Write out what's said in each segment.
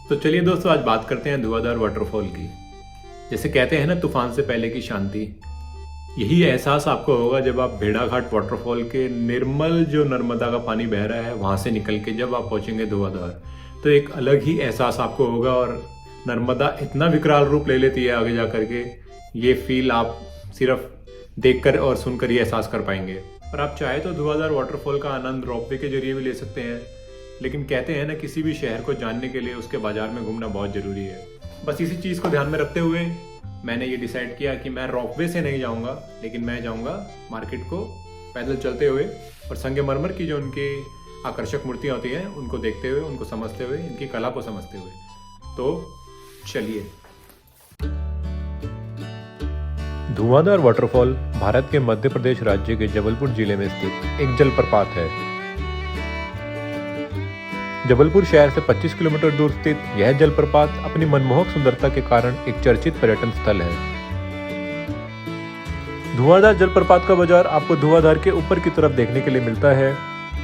तो चलिए दोस्तों, आज बात करते हैं धुआंधार वाटरफॉल की। जैसे कहते हैं ना, तूफान से पहले की शांति। यही एहसास आपको होगा जब आप भेड़ाघाट वाटरफॉल के निर्मल जो नर्मदा का पानी बह रहा है वहाँ से निकल के जब आप पहुँचेंगे धुआंधार, तो एक अलग ही एहसास आपको होगा। और नर्मदा इतना विकराल रूप ले लेती है आगे जा कर के, ये फील आप सिर्फ देखकर और सुनकर ही एहसास कर पाएंगे। और आप चाहे तो धुआंधार वाटरफॉल का आनंद रोपवे के जरिए भी ले सकते हैं, लेकिन कहते हैं ना, किसी भी शहर को जानने के लिए उसके बाजार में घूमना बहुत ज़रूरी है। बस इसी चीज़ को ध्यान में रखते हुए मैंने ये डिसाइड किया कि मैं रोपवे से नहीं जाऊंगा, लेकिन मैं जाऊंगा मार्केट को पैदल चलते हुए और संगमरमर की जो उनकी आकर्षक मूर्तियाँ होती हैं उनको देखते हुए, उनको समझते हुए, इनकी कला को समझते हुए। तो चलिए। धुआंधार वाटरफॉल भारत के मध्य प्रदेश राज्य के जबलपुर जिले में स्थित एक जलप्रपात है। जबलपुर शहर से 25 किलोमीटर दूर स्थित यह जलप्रपात अपनी मनमोहक सुंदरता के कारण एक चर्चित पर्यटन स्थल है। धुआंधार जलप्रपात का बाजार आपको धुआंधार के ऊपर की तरफ देखने के लिए मिलता है।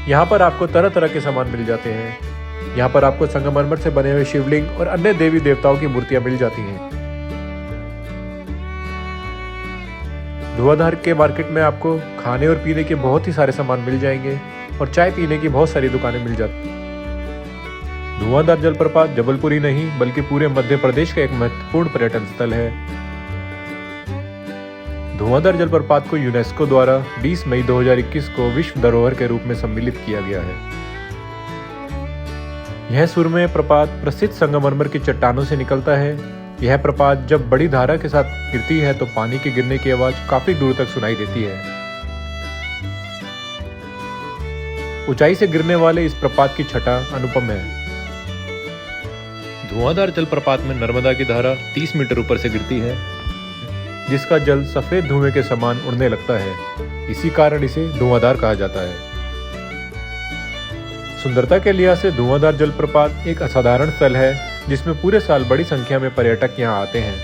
यहाँ पर आपको तरह तरह के सामान मिल जाते हैं। यहाँ पर आपको संगमरमर से बने हुए शिवलिंग और अन्य देवी देवताओं की मूर्तियां मिल जाती हैं। धुआंधार के मार्केट में आपको खाने और पीने के बहुत ही सारे सामान मिल जाएंगे और चाय पीने की बहुत सारी दुकानें मिल जाती हैं। धुआंधार जलप्रपात जबलपुर ही नहीं बल्कि पूरे मध्य प्रदेश का एक महत्वपूर्ण पर्यटन स्थल है। धुआंधार जलप्रपात को यूनेस्को द्वारा 20 मई 2021 को विश्व धरोहर के रूप में सम्मिलित किया गया है। यह सुरमय प्रपात प्रसिद्ध संगमरमर की चट्टानों से निकलता है। यह प्रपात जब बड़ी धारा के साथ गिरती है तो पानी के गिरने की आवाज काफी दूर तक सुनाई देती है। ऊंचाई से गिरने वाले इस प्रपात की छटा अनुपम है। धुआंधार जलप्रपात में नर्मदा की धारा 30 मीटर ऊपर से गिरती है, जिसका जल सफेद धुएं के समान उड़ने लगता है। इसी कारण इसे धुआंधार कहा जाता है। सुंदरता के लिहाज से धुआंधार जलप्रपात एक असाधारण स्थल है, जिसमें पूरे साल बड़ी संख्या में पर्यटक यहां आते हैं।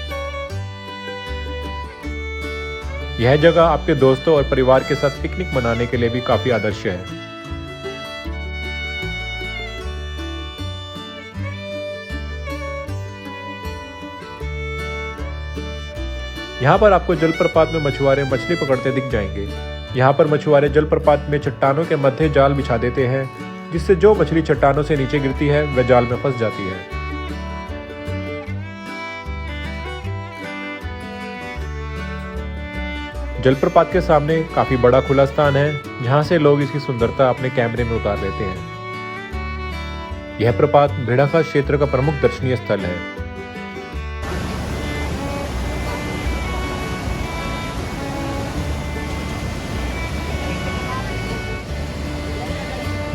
यह जगह आपके दोस्तों और परिवार के साथ पिकनिक मनाने के लिए भी काफी आदर्श है। यहाँ पर आपको जलप्रपात में मछुआरे मछली पकड़ते दिख जाएंगे। यहाँ पर मछुआरे जलप्रपात में चट्टानों के मध्य जाल बिछा देते हैं, जिससे जो मछली चट्टानों से नीचे गिरती है वह जाल में फंस जाती है। जलप्रपात के सामने काफी बड़ा खुला स्थान है, जहाँ से लोग इसकी सुंदरता अपने कैमरे में उतार लेते हैं। यह प्रपात भेड़ाघाट क्षेत्र का प्रमुख दर्शनीय स्थल है।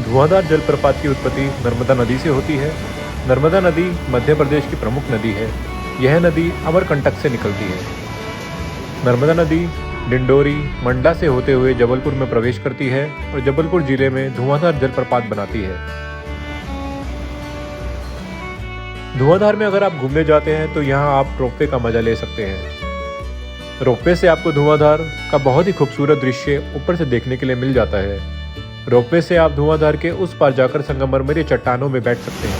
धुआंधार जलप्रपात की उत्पत्ति नर्मदा नदी से होती है। नर्मदा नदी मध्य प्रदेश की प्रमुख नदी है। यह नदी अमरकंटक से निकलती है। नर्मदा नदी डिंडोरी मंडला से होते हुए जबलपुर में प्रवेश करती है और जबलपुर जिले में धुआंधार जलप्रपात बनाती है। धुआंधार में अगर आप घूमने जाते हैं तो यहाँ आप रोपवे का मजा ले सकते हैं। रोपवे से आपको धुआंधार का बहुत ही खूबसूरत दृश्य ऊपर से देखने के लिए मिल जाता है। रोपवे से आप धुआंधार के उस पार जाकर संगमरमरी चट्टानों में बैठ सकते हैं।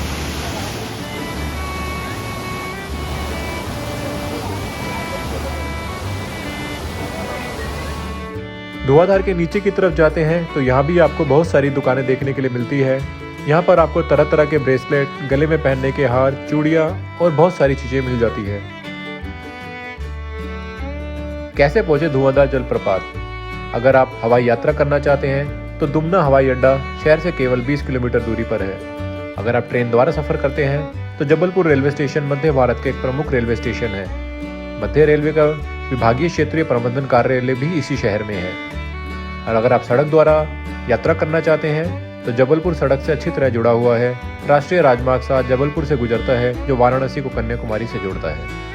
धुआंधार के नीचे की तरफ जाते हैं तो यहाँ भी आपको बहुत सारी दुकानें देखने के लिए मिलती है। यहाँ पर आपको तरह तरह के ब्रेसलेट, गले में पहनने के हार, चूड़ियाँ और बहुत सारी चीजें मिल जाती है। कैसे पहुंचे धुआंधार जलप्रपात? अगर आप हवाई यात्रा करना चाहते हैं तो दुमना हवाई अड्डा शहर से केवल 20 किलोमीटर दूरी पर है। अगर आप ट्रेन द्वारा सफर करते हैं तो जबलपुर रेलवे स्टेशन मध्य भारत का एक प्रमुख रेलवे स्टेशन है। मध्य रेलवे का विभागीय क्षेत्रीय प्रबंधन कार्यालय भी इसी शहर में है। और अगर आप सड़क द्वारा यात्रा करना चाहते हैं तो जबलपुर सड़क से अच्छी तरह जुड़ा हुआ है। राष्ट्रीय राजमार्ग 7 जबलपुर से गुजरता है, जो वाराणसी को कन्याकुमारी से जोड़ता है।